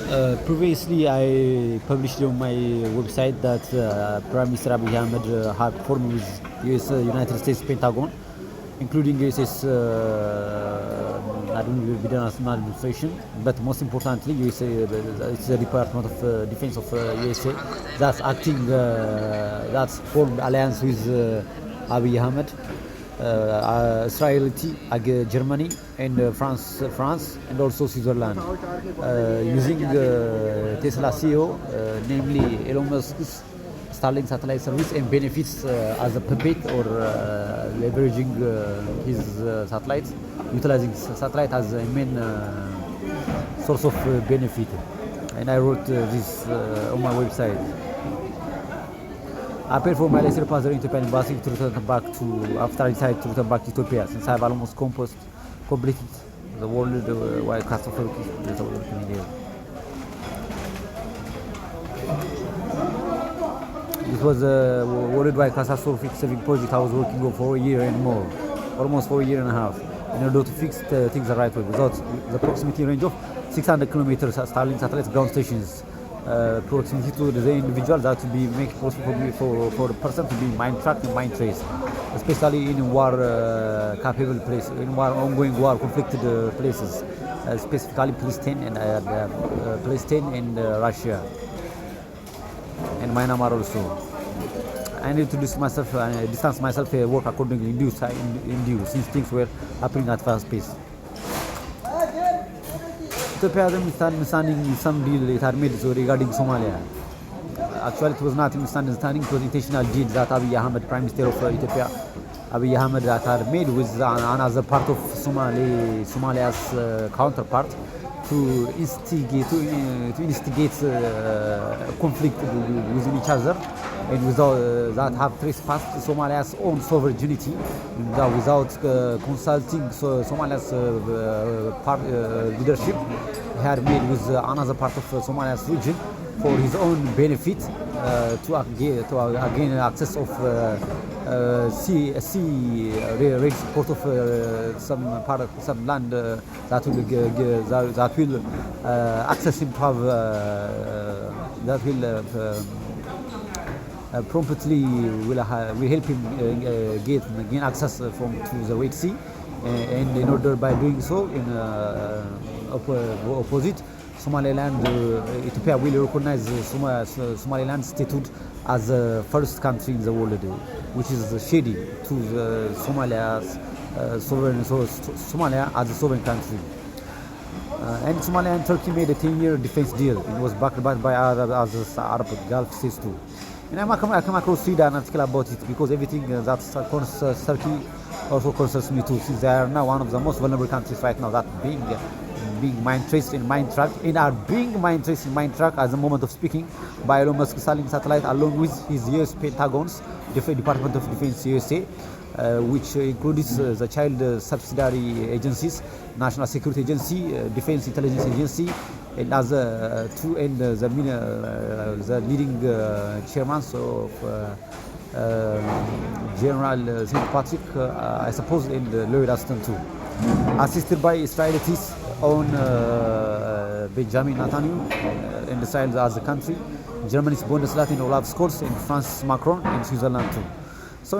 Previously, I published on my website that Prime Minister Abiy Ahmed had formed with US United States Pentagon, including US's national administration, but most importantly, USA, it's the Department of Defence of USA that's acting, that's formed alliance with Abiy Ahmed. Israel, Germany, and France, and also Switzerland, using Tesla CEO, namely Elon Musk's Starlink satellite service, and benefits as a puppet or leveraging his satellites, utilizing satellite as a main source of benefit. And I wrote this on my website. I paid for my lesser passer in Ethiopian embassy to return back to, after I decided to return back to Ethiopia, since I have almost completed the worldwide catastrophe. This was a worldwide catastrophic saving project I was working on for a year and more, almost for a year and a half, in order to fix things the right way, without the proximity range of 600 kilometers Starlink satellites ground stations. Proximity to the individual that to be make possible for the person to be mind tracked and mind traced, especially in war capable places, in ongoing war conflicted places, specifically Palestine and Russia and Myanmar also. I need to distance myself work accordingly in due since things were happening at fast pace. Ethiopia has misunderstanding some deal it had made regarding Somalia. Actually, it was not a misunderstanding, it was intentional deal that Abiy Ahmed, Prime Minister of Ethiopia, Abiy Ahmed, that had made with another part of Somalia's counterpart to instigate conflict within each other, and without that have trespassed Somalia's own sovereignty, without consulting Somalia's leadership. He had made with another part of Somalia's region for his own benefit, to gain access of sea rail support of some land that will access him to have that will promptly will help him gain access to the Red Sea, and in order by doing so, in opposite, Somaliland, Ethiopia will recognize Somaliland statehood as the first country in the world, which is shady to Somalia's Somalia as a sovereign country. And Somalia and Turkey made a 10-year defense deal. It was backed by Arab Gulf states too. And I come across read an article about it because everything that concerns Turkey also concerns me too, since they are now one of the most vulnerable countries right now that being mind traced and mind tracked, and are being mind traced and mind tracked at the moment of speaking by Elon Musk's Starlink satellite, along with his US Pentagon's Department of Defence USA, which includes the child subsidiary agencies, National Security Agency, Defense Intelligence Agency, and as the leading chairman of General St. Patrick, I suppose, and Lloyd Austin too, assisted by Israelis on Benjamin Netanyahu in Israel as a country, Germany's Bundesrat and Olaf Scholz, and France Macron, and Switzerland too. So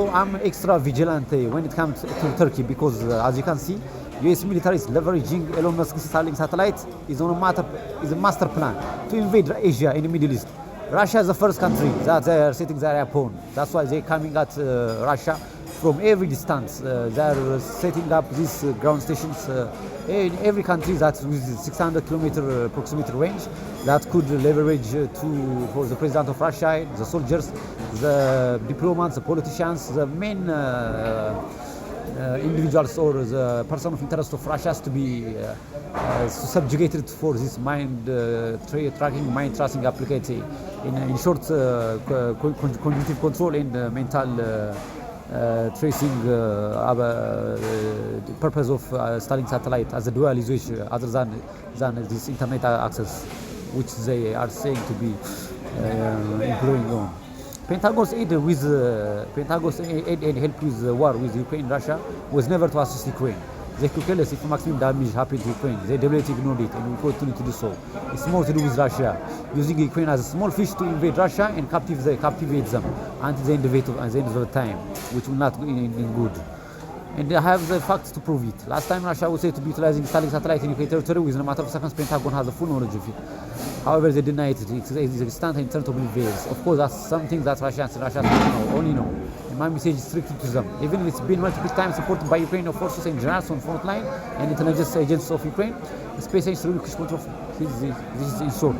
I'm extra vigilant when it comes to Turkey, because as you can see, US military is leveraging Elon Musk's Starlink satellite is a master plan to invade Asia and the Middle East. Russia is the first country that they are setting their eye upon. That's why they're coming at Russia from every distance. They are setting up these ground stations in every country that's with 600 kilometer proximity range that could leverage for the president of Russia, the soldiers, the diplomats, the politicians, the main individuals or the person of interest of Russia to be subjugated for this mind tracking, mind tracing application. In short, cognitive control and mental tracing, the purpose of Starlink satellite as a dual usage other than this internet access, which they are saying to be improving on. Pentagon's aid and help with the war with Ukraine and Russia was never to assist Ukraine. They could tell us if maximum damage happened to Ukraine. They deliberately ignored it and will continue to do so. It's more to do with Russia, using Ukraine as a small fish to invade Russia and captivate them until the end of the time, which will not be in good. And I have the facts to prove it. Last time Russia was said to be utilizing Starlink satellite in Ukraine territory. Within a matter of seconds, Pentagon has a full knowledge of it. However, they deny it. It's extant and turned to believers. Of course, that's something that Russia only know. And my message is strictly to them. Even if it's been multiple times supported by Ukrainian forces and generals on front line and intelligence agents of Ukraine, the space agency relinquish control. This is in short.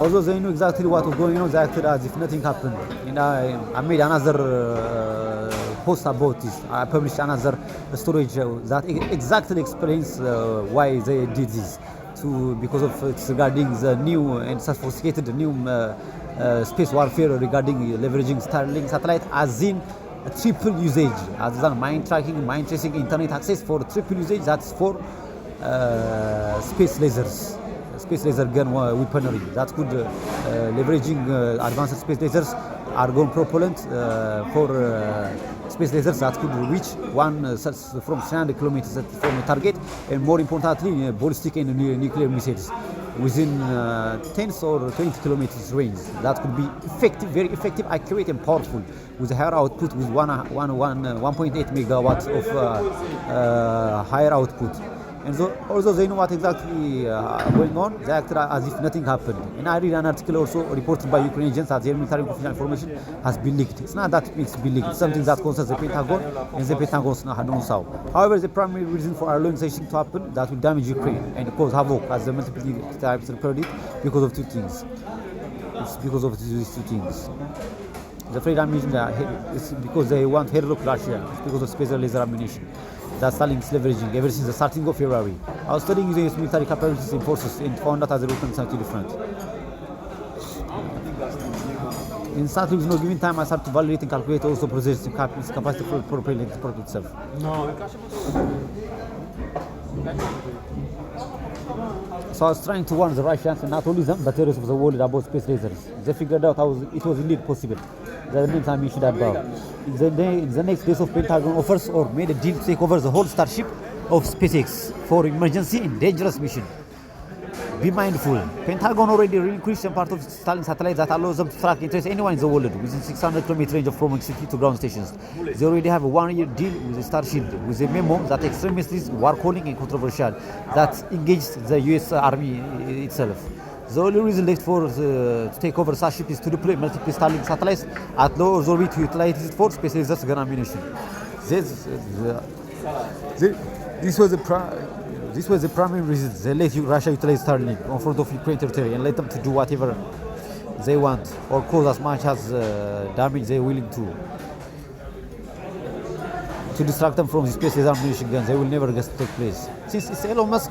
Although they knew exactly what was going on, they acted as if nothing happened. And I made another post about this. I published another story that exactly explains why they did this. Because of it's regarding the new and sophisticated new space warfare regarding leveraging Starlink satellite as in a triple usage, other than mind tracking, mind tracing, internet access for triple usage. That's for space lasers. Space laser gun weaponry that could leveraging advanced space lasers, argon propellant for space lasers that could reach from 300 kilometers from the target, and more importantly, ballistic and nuclear missiles within 10 or 20 kilometers range. That could be effective, very effective, accurate, and powerful, with a higher output with 1.8 megawatts of higher output. And so, although they know what exactly going on, they act as if nothing happened. And I read an article also reported by Ukrainian agents that their military confidential information has been leaked. It's not that it's been leaked, it's something that concerns the Pentagon, and the Pentagon knows how. However, the primary reason for allowing such thing to happen, that will damage Ukraine and cause havoc, as the multiple times reported, because of two things. It's because of these two things. The afraid ammunition is because they want headlock Russia, it's because of space laser ammunition. That's Starlink is leveraging ever since the starting of February. I was studying using its military capabilities and forces and found that as a weapon something different. Instantly, with no given time, I started to evaluate and calculate also possess its capacity for propelling and protect itself. So I was trying to warn the Russians, and not only them, but the rest of the world about space lasers. They figured out how it was indeed possible. The names I mentioned above. In the next days of Pentagon offers or made a deal to take over the whole Starship of SpaceX for emergency and dangerous mission. Be mindful. Pentagon already relinquished some part of Starlink satellite that allows them to track and trace anyone in the world within 600 km range of from city to ground stations. They already have a 1-year deal with the Starshield, with a memo that extremists were calling and controversial, that engaged the US Army itself. The only reason left to take over Starship is to deploy multiple Starlink satellites at low Earth orbit to utilize it for space lasers gun ammunition. This was the primary reason they let Russia utilize Starlink on front of Ukraine territory and let them to do whatever they want or cause as much as damage they're willing to distract them from the space laser ammunition guns. They will never get to take place. Since it's Elon Musk,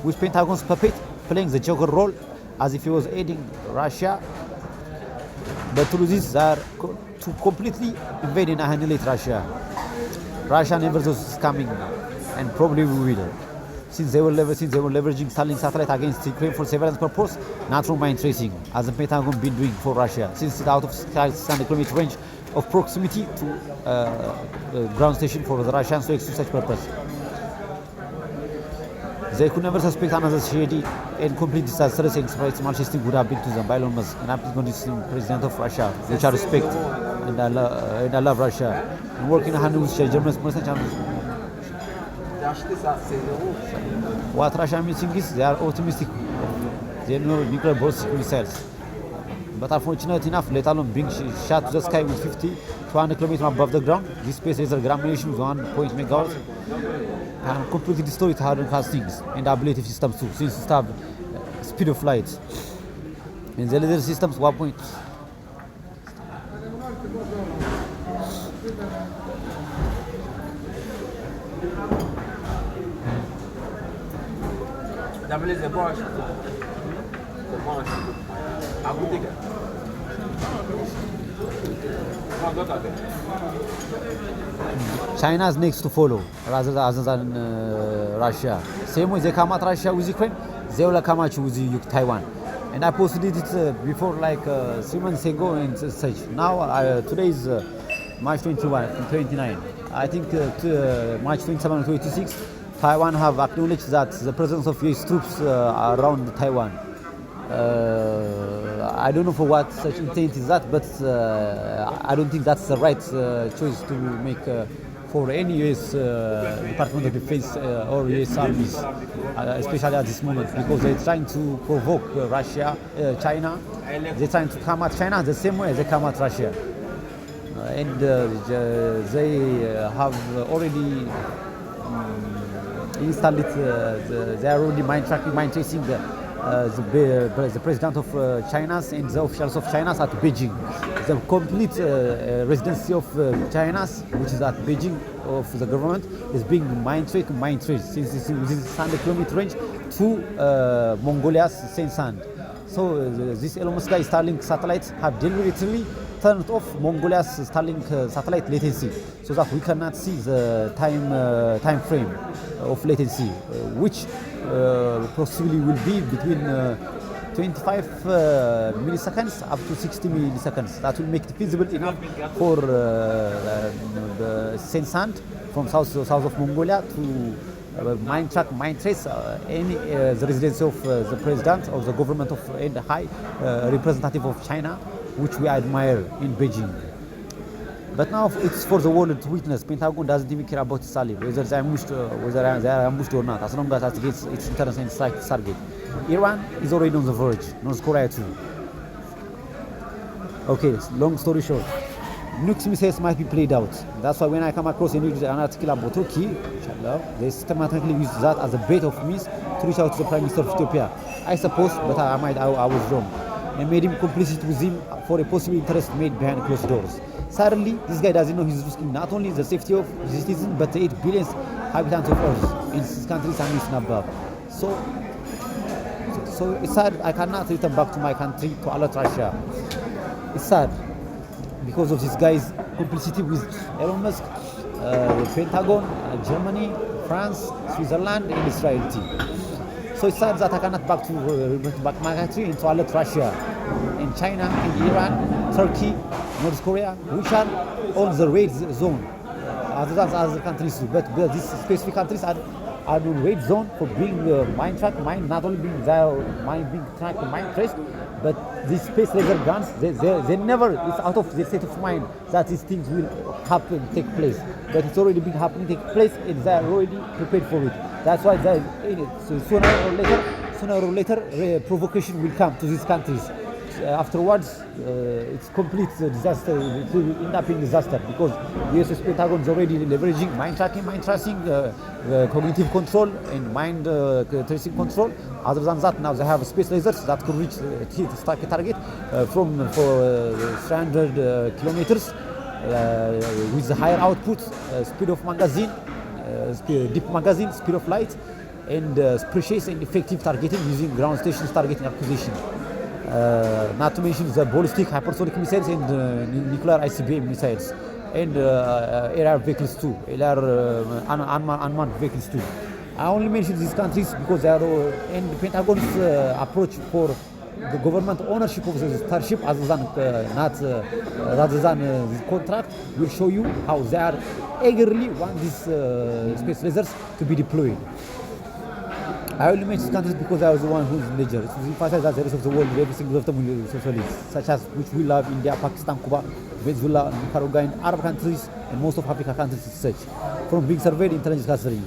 with Pentagon's puppet playing the joker role as if he was aiding Russia, but through this they are to completely invade and annihilate Russia. Russia never is coming, and probably we will. Since they were leveraging Starlink satellite against Ukraine for surveillance purpose, not for mine tracing, as the Pentagon been doing for Russia, since it's out of 600 km range of proximity to ground station for the Russians to execute such purpose. They could never suspect another shady and complete disastrous and small testing would have been to them by Elon Musk, and I'm going to president of Russia, which I respect and I love Russia. And working hand with Germany's what Russia missing is they are optimistic. They know nuclear ballistic missiles. But unfortunately enough, let alone being shot to the sky with 50 to 100 kilometers above the ground, this space laser ammunition with 1.0 megawatts can completely destroy hardened castings and ablative systems too, since it have speed of light. And the laser systems 1. China is next to follow, rather than Russia. Same way they come at Russia with Ukraine, they will come at you with Taiwan. And I posted it before, like 3 months ago and such. Now today is March 21, 29. I think March 27 and 26, Taiwan have acknowledged that the presence of US troops around Taiwan. I don't know for what such intent is that, but I don't think that's the right choice to make for any US Department of Defense or US armies, especially at this moment, because they're trying to provoke Russia, China. They're trying to come at China the same way they come at Russia. And they have already installed it, they are already mind tracking, mind tracing the president of China's and the officials of China's at Beijing. The complete residency of China's, which is at Beijing, of the government, is being mind traced since it's within 100-kilometer range to Mongolia's Sensand. So these Elon Musk Starlink satellites have deliberately turned off Mongolia's Starlink satellite latency, so that we cannot see the time frame of latency, which possibly will be between 25 milliseconds up to 60 milliseconds. That will make it feasible enough for the Sensand from south of Mongolia to mind track, mind trace any the residence of the president of the government of and the high representative of China, which we admire in Beijing. But now it's for the world to witness. Pentagon doesn't even care about Salib, whether they are ambushed or not, as long as it gets its interest and strikes target. Iran is already on the verge, North Korea too. Okay, long story short, nukes missiles might be played out. That's why when I come across an article about Turkey, they systematically use that as a bait of means to reach out to the Prime Minister of Ethiopia. I suppose, but I was wrong, and made him complicit with him for a possible interest made behind closed doors. Sadly, this guy doesn't know he's risking not only the safety of his citizens, but the 8 billion inhabitants of Earth in his countries and his above. So it's sad I cannot return back to my country to alert Russia. It's sad because of this guy's complicity with Elon Musk, the Pentagon, Germany, France, Switzerland, and Israel too. So it's sad that I cannot back my country and to alert Russia and China and Iran, Turkey, North Korea, which are all the red zone, other countries too. But these specific countries are in red zone for being mind not only being being tracked, mind traced, but these space laser guns, they never, it's out of their state of mind that these things will happen, take place. But it's already been happening, take place, and they are already prepared for it. That's why they're in it. So sooner or later, provocation will come to these countries. Afterwards, it's complete disaster. It will end up in disaster because the US Pentagon is already leveraging mind tracking, mind tracing, cognitive control, and mind tracing control. Other than that, now they have space lasers that could reach a target from 300 kilometers with the higher output, speed of magazine, deep magazine, speed of light, and precise and effective targeting using ground stations targeting acquisition. Not to mention the ballistic hypersonic missiles and nuclear ICBM missiles, and air vehicles too, unmanned vehicles too. I only mention these countries because they are and the Pentagon's approach for the government ownership of the Starship, rather than the contract, will show you how they are eagerly want these space lasers to be deployed. I only mention these countries because I was the one who is in danger. It emphasizes that the rest of the world, every single of them will be socialist, such as which we love India, Pakistan, Cuba, Venezuela, Nicaragua, and Arab countries, and most of African countries as such, from being surveyed intelligence gathering.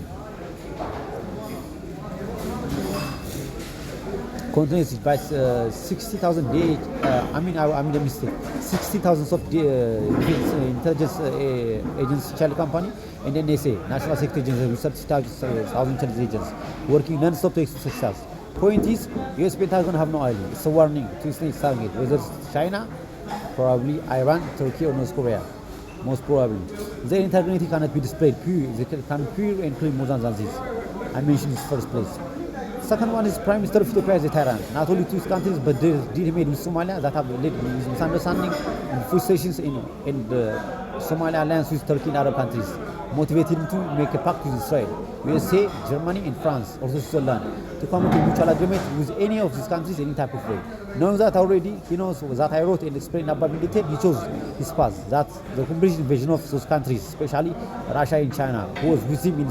Contains by 60,000 I made a mistake. 60,000 of intelligence agency child company, and NSA, National Security Agency, research thousand intelligence agents working non-stop to execute such tasks. Point is, US Pentagon have no idea. It's a warning to its target, whether it's China, probably Iran, Turkey, or North Korea. Most probably. Their integrity cannot be displayed. They can pure and claim more than this. I mentioned this first place. Second one is Prime Minister of Ethiopia is a tyrant, not only to his countries, but the deal made with Somalia that have led to misunderstanding and frustrations in the Somalia alliance with Turkey and Arab countries. motivated him to make a pact with Israel, USA, Germany, and France, also Switzerland, to come into mutual agreement with any of these countries any type of way. Knowing that already, he knows that I wrote and explained about in detail, he chose his path. That the complete invasion of those countries, especially Russia and China, who was with him in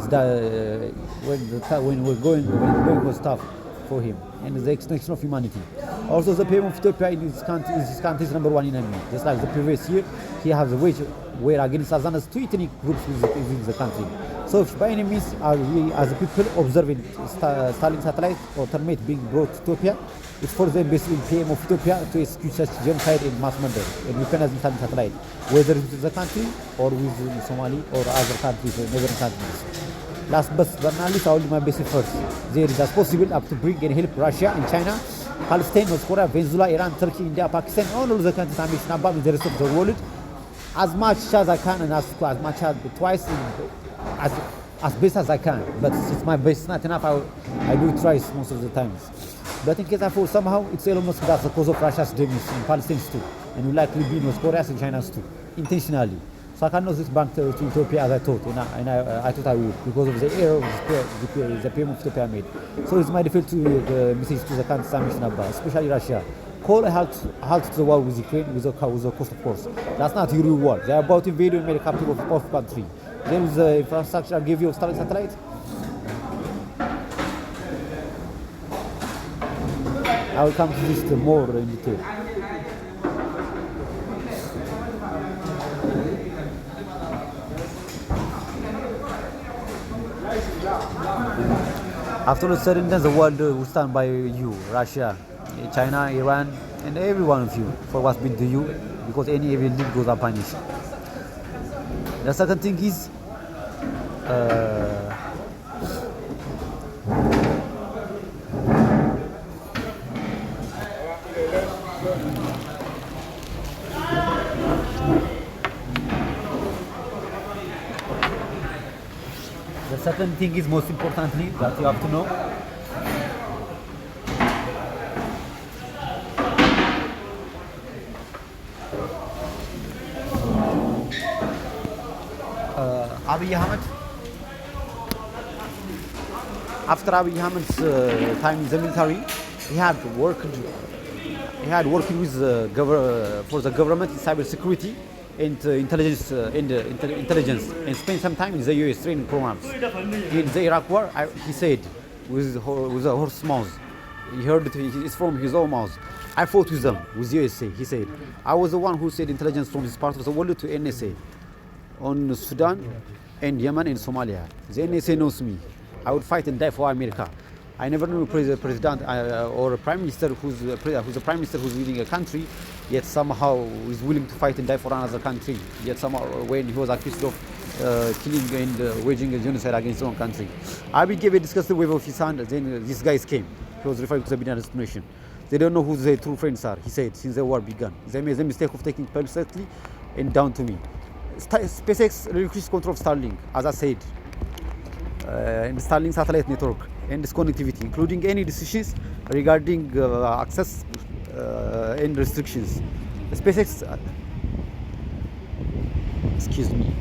when going was tough for him, and the extinction of humanity. Also, the PM of Ethiopia is his country's number one enemy. Just like the previous year, he has a wage war against as two ethnic groups within the country. So, if by any means, we as a people observing Starlink satellite or termite being brought to Ethiopia, it's for the embassy PM of Ethiopia to execute such genocide and mass murder and weaponizing Starlink satellite, whether with the country or with Somali or other countries, neighboring countries. Last but not least, I will do my best first. There is as possible up to bring and help Russia and China, Palestine, North Korea, Venezuela, Iran, Turkey, India, Pakistan, all of the countries I mentioned above with the rest of the world, as much as I can and as much as twice, as best as I can. But it's my best, not enough. I do try most of the times. But in case I fall somehow, it's Elon Musk that's the cause of Russia's damage in Palestine too, and will likely be North Korea's and China's too, intentionally. So I cannot this bank to Ethiopia as I thought, and I thought I would, because of the error the PM of Ethiopia made. So it's my default to the message to the countries I mentioned above, especially Russia. Call a halt to the war with Ukraine with the cost, of course. That's not your real war. They are about to invade and make a captive of a country. Then with the infrastructure I give you of Starlink satellite, I will come to this more in detail. After the sudden, the world will stand by you, Russia, China, Iran, and every one of you for what's been to you, because any evil deed goes unpunished. The second thing is, most importantly, that you have to know. Abiy Ahmed, after Abiy Ahmed's time in the military, he had worked with for the government in cybersecurity and intelligence and spent some time in the US training programs. In the Iraq war, he said with a horse mouth, he heard it from his own mouth, I fought with them, with USA. He said, I was the one who said intelligence from this part of the world to NSA on Sudan and Yemen and Somalia. The NSA knows me. I would fight and die for America. I never knew a president or a prime minister who's a prime minister who's leading a country, yet somehow is willing to fight and die for another country. Yet somehow, when he was accused of killing and waging a genocide against his own country, Abiy gave a disgusting wave of his hand. Then these guys came. He was referring to the Biden destination. They don't know who their true friends are. He said since the war began, they made the mistake of taking personally and down to me. SpaceX relinquished control of Starlink, as I said, and Starlink satellite network and its connectivity, including any decisions regarding access and restrictions. SpaceX, excuse me.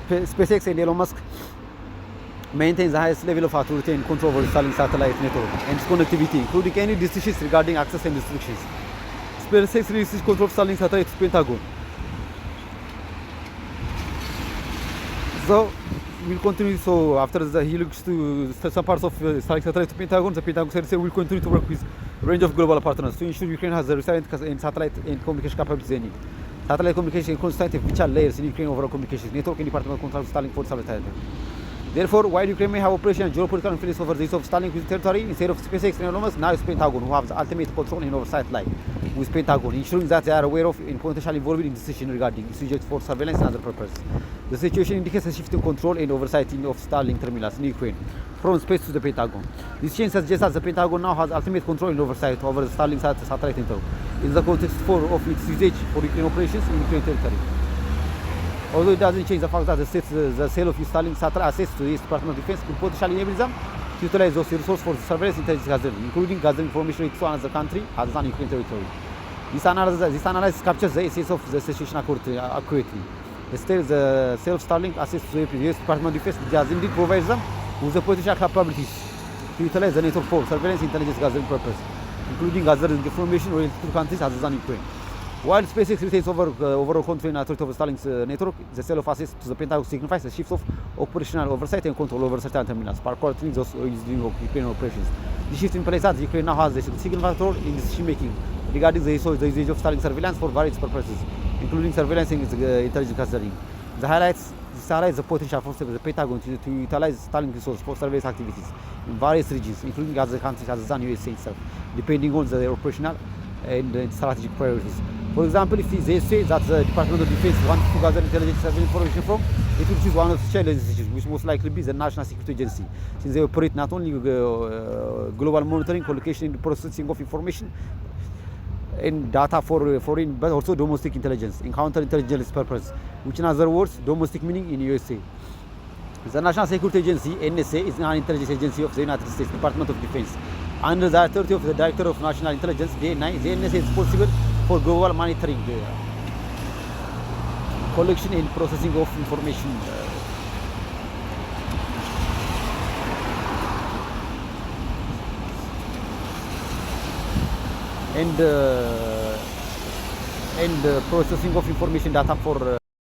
SpaceX and Elon Musk maintains the highest level of authority and control over the Starlink satellite network and its connectivity, including any decisions regarding access and restrictions. SpaceX releases control of Starlink satellite to Pentagon. So we'll continue. So after he looks to some parts of Starlink satellite to Pentagon, the Pentagon said will continue to work with a range of global partners to ensure Ukraine has the resilient and satellite and communication capabilities they need. Satellite communication constitutes vital layers in Ukraine overall communications network and Department of Defense Starlink for satellite. Therefore, while Ukraine may have operation and geopolitical influence over the use of Starlink with territory, instead of SpaceX and Elon Musk, now it's Pentagon who have the ultimate control and oversight line with Pentagon, ensuring that they are aware of and potentially involved in decisions regarding its usage for surveillance and other purposes. The situation indicates a shift in control and oversight of Starlink terminals in Ukraine from space to the Pentagon. This change suggests that the Pentagon now has ultimate control and oversight over the Starlink satellite network, in the context of its usage for Ukraine operations in Ukraine territory. Although it doesn't change the fact that the sale of Starlink satellite assets to the US Department of Defense could potentially enable them to utilize those resources for surveillance intelligence gathering, including gathering information related to another country other than Ukraine territory. This analysis captures the essence of the situation accurately. The sale of Starlink assets to the US Department of Defense does indeed provide them with the potential capabilities to utilize the network for surveillance intelligence gathering purpose, including gathering information related to countries other than Ukraine. While SpaceX retains overall control and authority over Starlink's network, the sale of assets to the Pentagon signifies a shift of operational oversight and control over certain terminals, particularly those used in Ukraine operations. This shift implies that Ukraine now has a significant role in decision-making regarding the usage of Starlink surveillance for various purposes, including surveillance and intelligence gathering. This highlights the potential for the Pentagon to utilize Starlink resources for surveillance activities in various regions, including other countries other than USA itself, depending on their operational and strategic priorities. For example, if they say that the Department of Defense wants to gather intelligence surveillance information from, it will choose one of the challenge institutions, which most likely be the National Security Agency, since they operate not only global monitoring, collocation, and processing of information and data for foreign, but also domestic intelligence and counterintelligence purpose, which in other words, domestic meaning in USA. The National Security Agency, NSA, is an intelligence agency of the United States Department of Defense. Under the authority of the Director of National Intelligence, the NSA is responsible for global monitoring, collection and processing of information. And processing of information data for